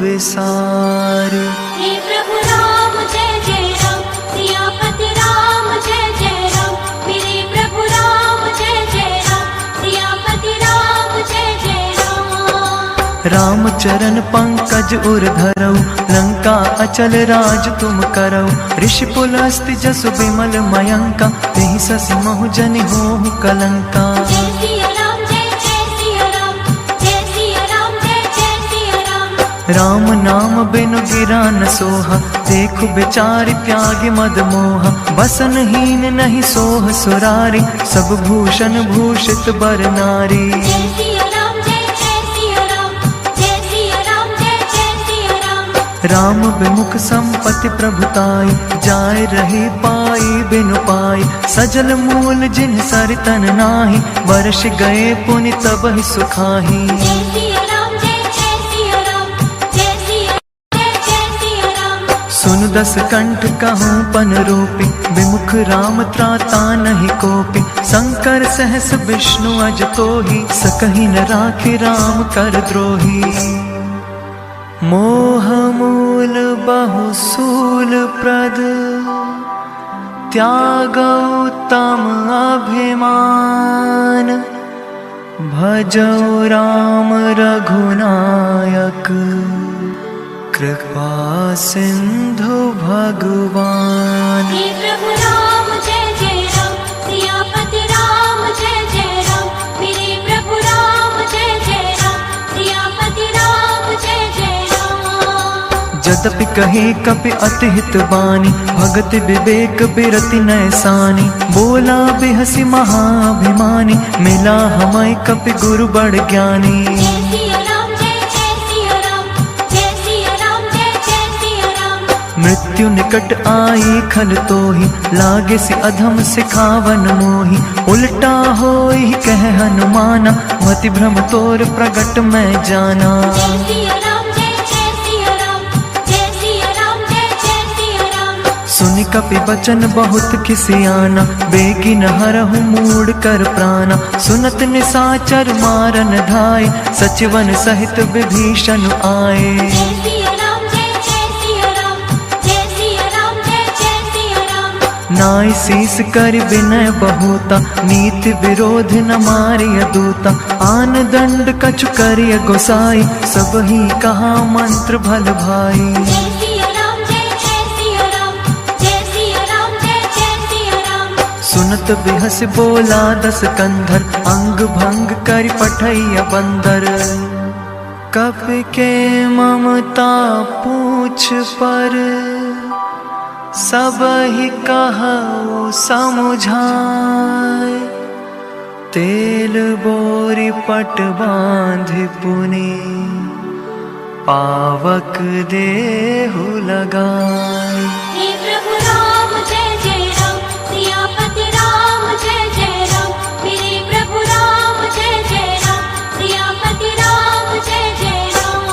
विसारी। हे प्रभु राम जय जय राम, सियापति राम जय जय राम। मेरे प्रभु राम जय जय राम, सियापति राम जय जय राम। राम चरण पंकज उर धरऊ, लंका अचल राज तुम करऊ। ऋषि पुलस्ति जसु विमल मयंका, तेहि ससि महु जनि होहु कलंका। जय सिया राम जय जय सिया राम, जय सिया राम जय जय सिया राम। राम नाम बिनु गिरा न सोहा, देखु बेचारी त्यागी मद मोहा। बसनहीन नहीं सोह सुरारी, सब भूषण भूषित बर नारी। जय सिया राम जय जय सिया राम, जय सिया राम जय जय सिया राम। राम विमुख संपत्ति प्रभुताई, जाय रही पाई बिनु पाई। सजल मूल जिन सरितन नाही, वर्ष गए पुनि तब ही सुखाही। जय सिया राम जय जय सिया राम, जय सिया जय जय सिया राम। सुन दस कंठ कहूँ पन रूपी, विमुख राम त्राता नहीं कोपी। शंकर सहस विष्णु अज तोहि, सकहि न राखि राम कर द्रोही। मोह मूल बहुसूल प्रद, त्यागौ तम अभिमान। भजौ राम रघुनायक, कृपा सिंधु भगवान। हे प्रभु राम जय जय राम, सियापति राम जय जय राम। मेरे प्रभु राम जय जय राम, सियापति राम जय जय राम। जदपि कहे कपि अति हित बानी, भगति विवेक बिरति नैसानी। बोला बेहसी महाभिमानी, मिला हमें कपि गुरु बड़ ज्ञानी। जय सिया राम, जय जय सिया राम, जय सिया राम, जय जय सिया राम। मृत्यु निकट आई खल तोहि, लागे सि अधम सिखावन मोहि। उल्टा होई कह हनुमाना, मति भ्रम तोर प्रगट मैं जाना। जय सिया राम, जय जय सिया राम, जय सिया राम, जय जय सिया राम। सुनि कपि बचन बहुत खिसियाना, बेगी न हरहु मूड कर प्राणा। सुनत निसाचर मारन धाय, सचिवन सहित विभीषण आए। जय सिया राम, जय जय सिया राम, जय सिया राम, जय जय सिया राम। नाय शीस कर विनय बहुता, नीति विरोध न मारिय दूता। आन दंड कछु करिय गोसाई, सब ही कहा मंत्र भल भाई। जय सिया राम, जय जय सिया राम, जय सिया राम, जय जय सिया राम। सुनत बिहस बोला दस कंधर, अंग भंग कर पठैया बंदर। कपि के ममता पूछ पर, सब ही कहु समुझाय। तेल बोरी पट बांध पुनि, पावक देहु लगाय। हे प्रभु राम, जय जय राम, सियापति राम, जय जय राम। मेरे प्रभु राम, जय जय राम, सियापति राम, जय जय राम।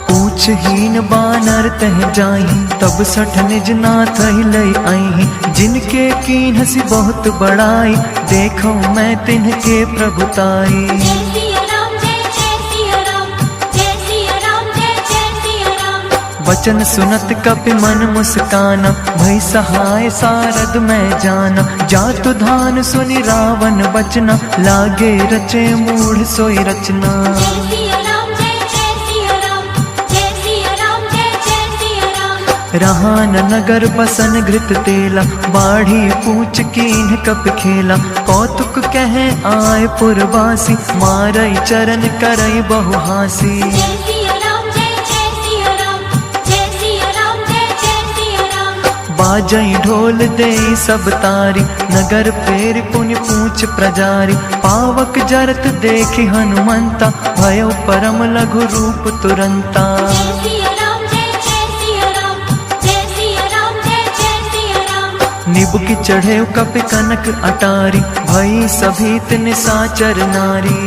पूछहीन बानर तह जाही, तब सठ निज नाथ लई आई। जिनके कीन्हसी बहुत बड़ाई, देखो मैं तिनके प्रभुताई। जय सिया राम, जय जय सिया राम, जय सिया राम, जय जय सिया राम। वचन सुनत कपि मन मुस्काना, भई सहाय सारद मैं जाना। जातु धान सुनि रावण बचना, लागे रचे मूढ़ सोई रचना। जय सिया राम, जय जय सिया राम, जय सिया राम, जय जय सिया राम। रहान नगर बसन घृत तेला, बाढ़ी पूछ कीन्ह कपि खेला। कौतुक कहे आए पुरवासी, मारई चरण करई बहु हासी। जय सिया राम, जय जय सिया राम, जय सिया राम, जय जय सिया राम। बाजई ढोल देई सब तारी, नगर फेर पुनि पूछ प्रजारी। पावक जरत देखि हनुमंता, भयो परम लघु रूप तुरंता। जय सिया राम, जय जय सिया राम, जय सिया राम, जय जय सिया राम। निबुकि चढ़े कपि कनक अटारी, भई सभीत निसाचर नारी।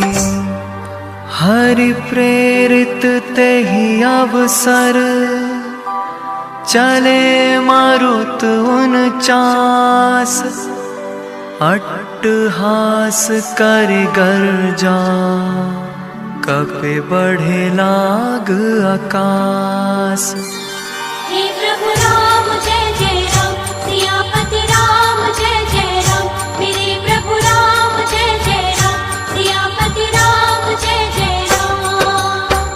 हरि प्रेरित तेहि अवसर, चले मारुत 49। अट्टहास कर गर्जा, कपि बढ़े लाग आकाश। हे प्रभु राम, जय जय राम, सियापति राम, जय जय राम। मेरे प्रभु राम, जय जय राम, सियापति राम, जय जय राम।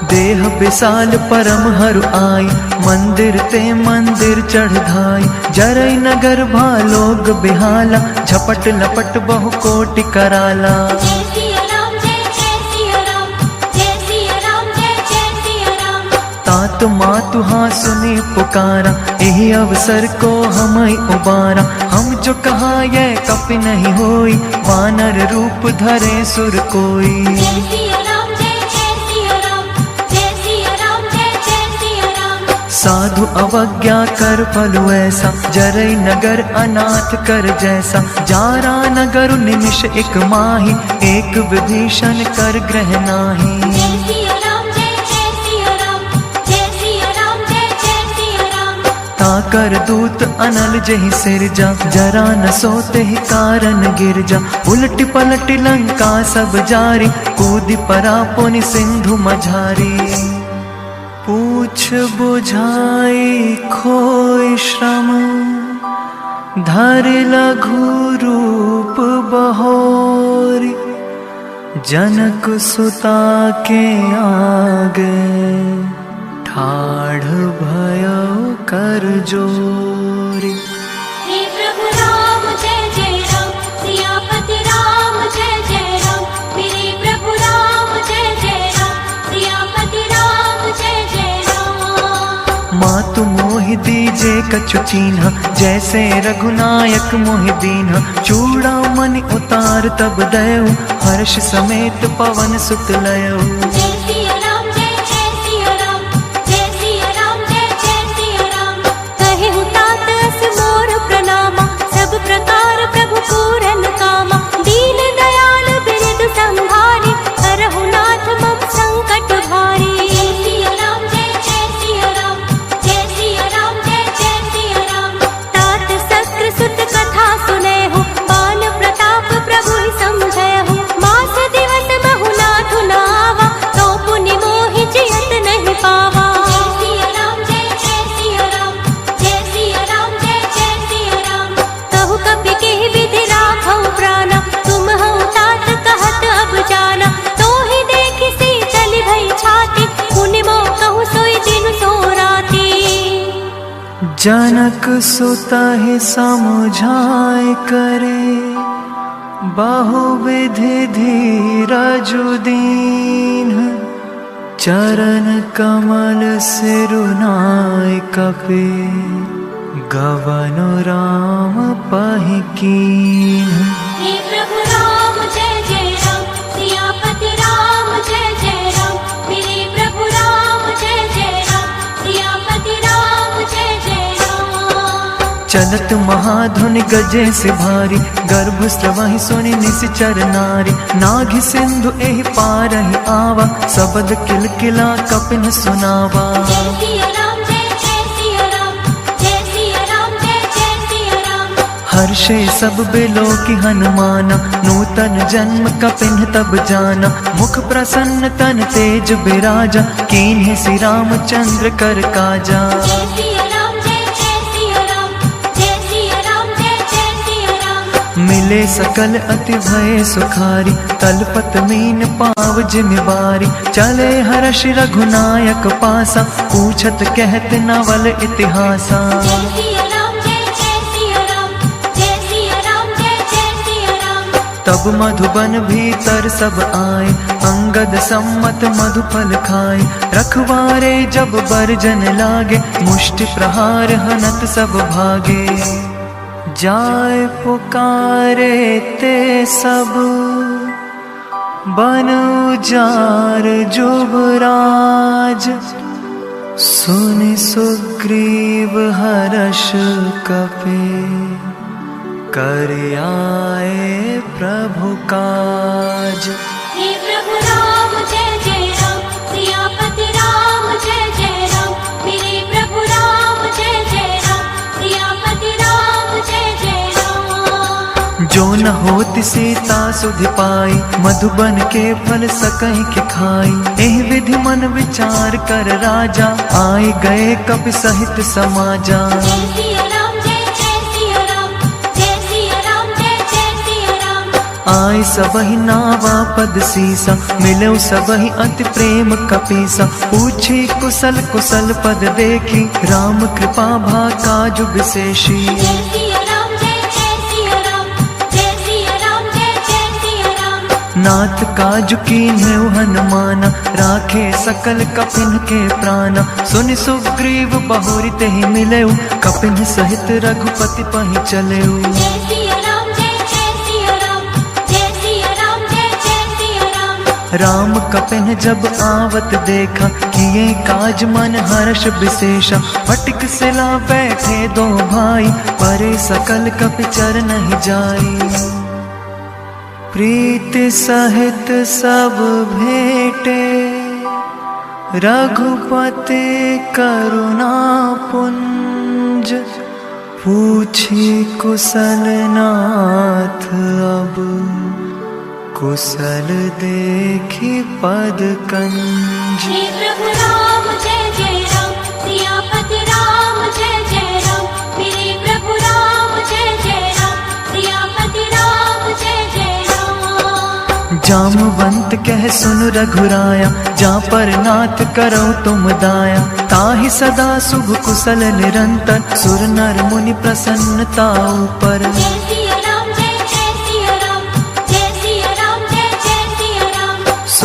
देह विशाल परम हरु आई, मंदिर ते मंदिर चढ़ धाई। जरई नगर भालोग बिहाला, झपट लपट बहु कोटि कराला। जय सिया राम, जय जय सिया राम, जय सिया राम, जय जय सिया राम। तात मातु हाँ सुनी पुकारा, यही अवसर को हमई उबारा। हम जो कहा यह कपि नहीं होई, वानर रूप धरे सुर कोई। जय सिया राम, जय जय सिया राम, जय सिया राम, जय जय सिया राम। साधु अवज्ञा कर फलु ऐसा, जरई नगर अनाथ कर जैसा। जारा नगर निमिष एक माही, एक विभीषण कर ग्रह नाही। जय सिया राम, जय जय सिया राम, जय सिया राम, जय जय सिया राम। ताकर दूत अनल जहि सिरजा, जरा न सोते ही कारण गिर जा। उलटी पलटी लंका सब जारी, कूदि परा पुनि सिंधु मझारी। पूछ बुझाई खोई श्रम, धरि लघु रूप बहोरी। जनक सुता के आगे, ठाढ़ भयो कर जोरी। हे प्रभु राम, जय जय राम, सियापति राम, जय जय राम। मेरे प्रभु राम, जय जय राम, सियापति राम, जय जय राम। मातु मोहि दीजे कछु चीन्हा, जैसे रघुनायक मोहि दीन्हा। चूड़ा मनि उतार तब दयऊ, हर्ष समेत पवन सुत लयऊ। जय सिया राम जय जय सिया राम, जय सिया राम जय जय सिया राम। कहे तात अस मोर प्रणामा, सब प्रकार प्रभु पूरन कामा। दीन दयाल बिरद संहारी, हरहु नाथ मम संकट भारी। जय सिया राम जय जय सिया राम, जय सिया राम जय जय सिया राम। तात सक्र सुत कथा सुने हो, बान प्रताप प्रभु ही समझे हो। मास दिवस बहु नाथ नावा, तो पुनि मोहि जियत नहीं पावा। जय सिया राम जय जय सिया राम, जय सिया राम जय जय सिया राम। कहु कपि के विधि राखौ प्राणा, तुम हौ तात कहत अब जाना। तो ही देखि शीतल भई छाती, पुनि मोह कहु सोई दिन सो राती। जनक सुता ही समझाए करे, बहुविधि धीरजु दीन। चरण कमल सिरुनाय कपे, गवनु राम पहि कीन्ह। हे प्रभु राम जय जय राम, सियापति राम जय जय राम। मेरे प्रभु राम जय जय राम, सियापति राम जय जय राम। चलत महाधुनि गजे से भारी, गर्भ स्रवहि सुनि निश्चर नारी। नाघि सिंधु एहि पारहि आवा, सबद किलकिला कपिन सुनावा। जय सिया राम जय जय सिया राम, जय सिया राम जय जय सिया राम। हर्षे सब बिलो की हनुमाना, नूतन जन्म कपिन तब जाना। मुख प्रसन्न तन तेज बिराजा, कीन्हे श्री रामचंद्र कर काजा। जय सिया राम जय जय सिया राम, जय सिया राम जय जय सिया राम। मिले सकल अति भय सुखारी, तलपत मीन पाव जिमिबारी। चले हर्ष रघुनायक पासा, पूछत कहत नवल इतिहासा। जय सिया राम जय जय सिया राम, जय सिया राम जय जय सिया राम। तब मधुबन भीतर सब आए, अंगद सम्मत मधुफल खाए। रखवारे जब बरजन लागे, मुष्टि प्रहार हनत सब भागे। जाय पुकारे ते सब, बन उजार जुबराज। सुनि सुग्रीव हर्ष कपे, कर आए प्रभु काज। हे प्रभु राम जय जय राम, सियापति राम जय जय राम। मेरे प्रभु राम जय जय राम, सियापति राम जय जय राम। जो न होति सीता सुधि पाई, मधुबन के फल सकहि के खाई। एहि विधि मन विचार कर राजा, आए गए कपि सहित समाजा। जय सिया राम जय जय सिया राम, जय सिया राम जय जय सिया राम। आए सबहि नावा पद सीसा, मिलौ सबहि अति प्रेम कपीसा। पूछी कुशल कुशल पद देखी, राम कृपा भा काजु विशेषी। जय सिया राम जय जय सिया राम, जय सिया राम जय जय सिया राम। नाथ काजु कीन्हेउ हनुमाना, राखे सकल कपिन के प्राणा। सुनि सुग्रीव बहुरि तेहि मिलेउ, कपिन सहित रघुपति पहि चलेउ। जय सिया राम जय जय सिया राम, जय सिया राम जय जय सिया राम। राम कपिन जब आवत देखा, किए काज मन हर्ष विशेषा। फटिक सिला बैठे दो भाई, परे सकल कपि चरन जाई। प्रीति सहित सब भेटे, रघुपति करुणा पुंज। पूछी कुशल नाथ अब, कुशल देखी पद कंज। हे प्रभु राम जय जय राम, सियापति राम जय जय राम। मेरे प्रभु राम जय जय राम, सियापति राम जय जय राम। जामवंत कह सुन रघुराया, जा पर नाथ करो तुम दाया। ताहि सदा शुभ कुशल निरंतर, सुर नर मुनि प्रसन्नता ऊपर। जय सिया राम जय जय सिया राम, जय सिया राम जय जय सिया राम।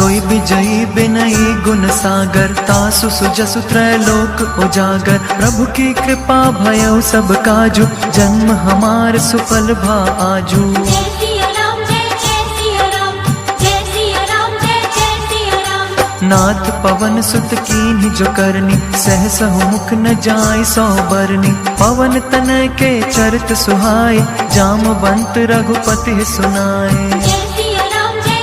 सोई विजयी बिनयी गुण सागर, तासु सुजसु त्रैलोक उजागर। प्रभु की कृपा भयो सब काजू, जन्म हमार सुफल भा आजू। जय सिया राम, जय सिया राम, जय सिया राम, जय सिया राम। नाथ पवन सुत कीन्ही जो करनी, सहसहु मुख न जाय सौ बरनी। पवन तनय के चरित सुहाय, जामवंत रघुपति सुनाय। जय सिया राम, जय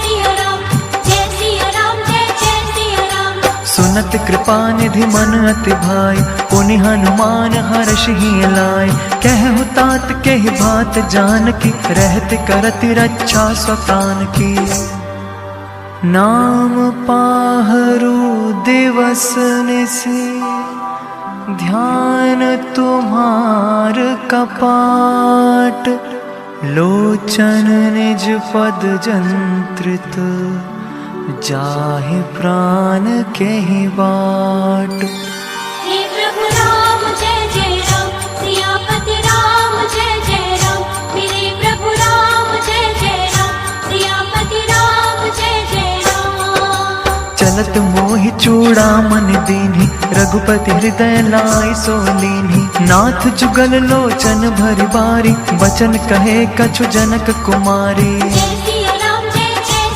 सिया राम, जय सिया राम, जय सिया राम। सुनत कृपा निधि मन अति भाई, पुनि हनुमान हर्षहि लाय। कहु तात केहि बात जानकी, रहत करत रक्षा स्वप्रान की। नाम पाहरु दिवस निसि, ध्यान तुम्हार कपाट। लोचन निज पद जंत्रित, जाहि प्राण केहि बाट। हे प्रभु राम जय जय राम, सियापति राम जय जय राम। मेरे प्रभु राम जय जय राम, सियापति राम जय जय राम। चलत मोहि चूड़ामन दीन्ही, रघुपति हृदय लाय सो लीन्ही। नाथ जुगल लोचन भरि बारी, बचन कहे कछु जनक कुमारी। जय सिया राम, जय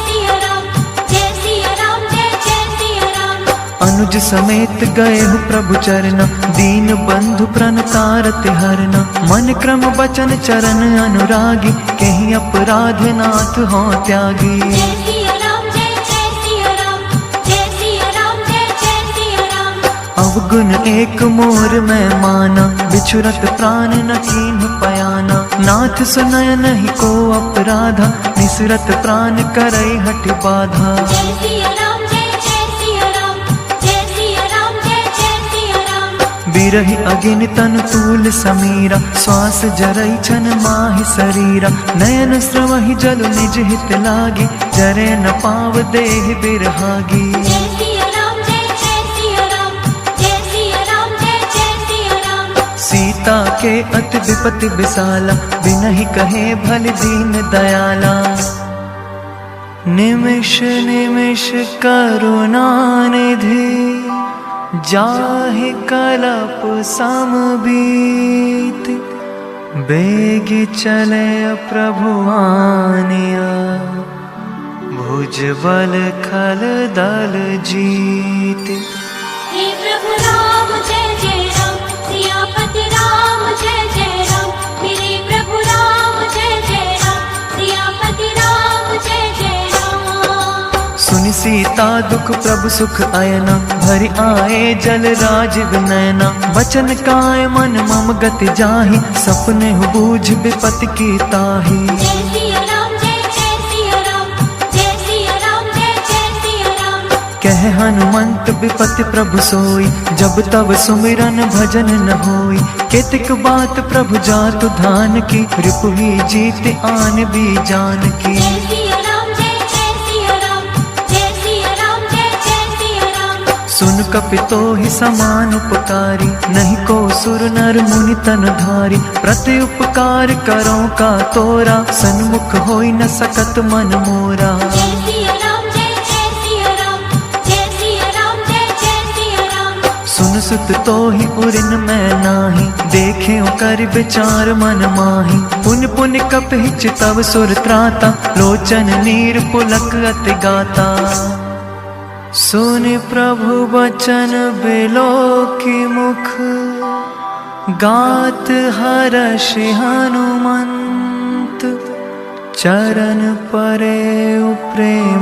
सिया राम, जय सिया राम, जय सिया राम। अनुज समेत गए हो प्रभु चरण, दीन बंधु प्रण तारत हरना। मन क्रम बचन चरण अनुरागी, कहीं अपराध नाथ हो त्यागी। जय सिया राम, जय सिया राम, जय सिया राम, जय सिया राम। अवगुण एक मोर में माना, बिछुरत प्राण न कीन्ह पयाना। नाथ सुनय नहीं को अपराधा, निसरत प्राण करई हठि बाधा। जय सिया राम, जय सिया राम, जय सिया राम, जय सिया राम। बिरहि अगिन तन तूल समीरा, श्वास जरई छन माहि शरीरा। नयन स्रवहि जल निज हित लागी, जरे न पाव देहि बिरहागी। जय सिया राम, जय सिया राम, जय सिया राम, जय सिया राम। सीता के अति विपति विसाला, बिनहि कहे भल दीन दयाला। निमिष निमिष करुणा निधि, जाहि कलप समबीत। बेगी चले प्रभु आनिया, भुज बल खल दल जीत। हे प्रभु राम जय जय राम, सियापति राम जय जय राम। मेरे प्रभु राम जय जय राम, सियापति राम जय जय राम। सुनि सीता दुख प्रभु सुख अयना, भरि आए जल राज विनयना। बचन काय मन मम गति जाहि, सपने बूझ विपति की ताहि। जय सिया राम, जय सिया राम, जय सिया राम, जय सिया राम। कह हनुमंत विपति प्रभु सोई, जब तब सुमिरन भजन न होई। केतिक बात प्रभु जातु धान की, रिपुहि जीत आन भी जान की। जय सिया राम, जय सिया राम, जय सिया राम, जय सिया राम। सुन कपितो ही समान उपकारी, नहीं को सुर नर मुनि तन धारी। प्रति उपकार करो का तोरा, सन्मुख होई न सकत मन मोरा। जय सिया राम, जय सिया राम, जय सिया राम, जय सिया राम। सुन सुत तो ही उरिन मैं नाही, देखे कर विचार मन माही। पुन पुन कपि चितव सुर त्राता, लोचन नीर पुलक अति गाता। सुनि प्रभु वचन बिलो की मुख, गात हर्षि हनुमंत। चरण परे प्रेम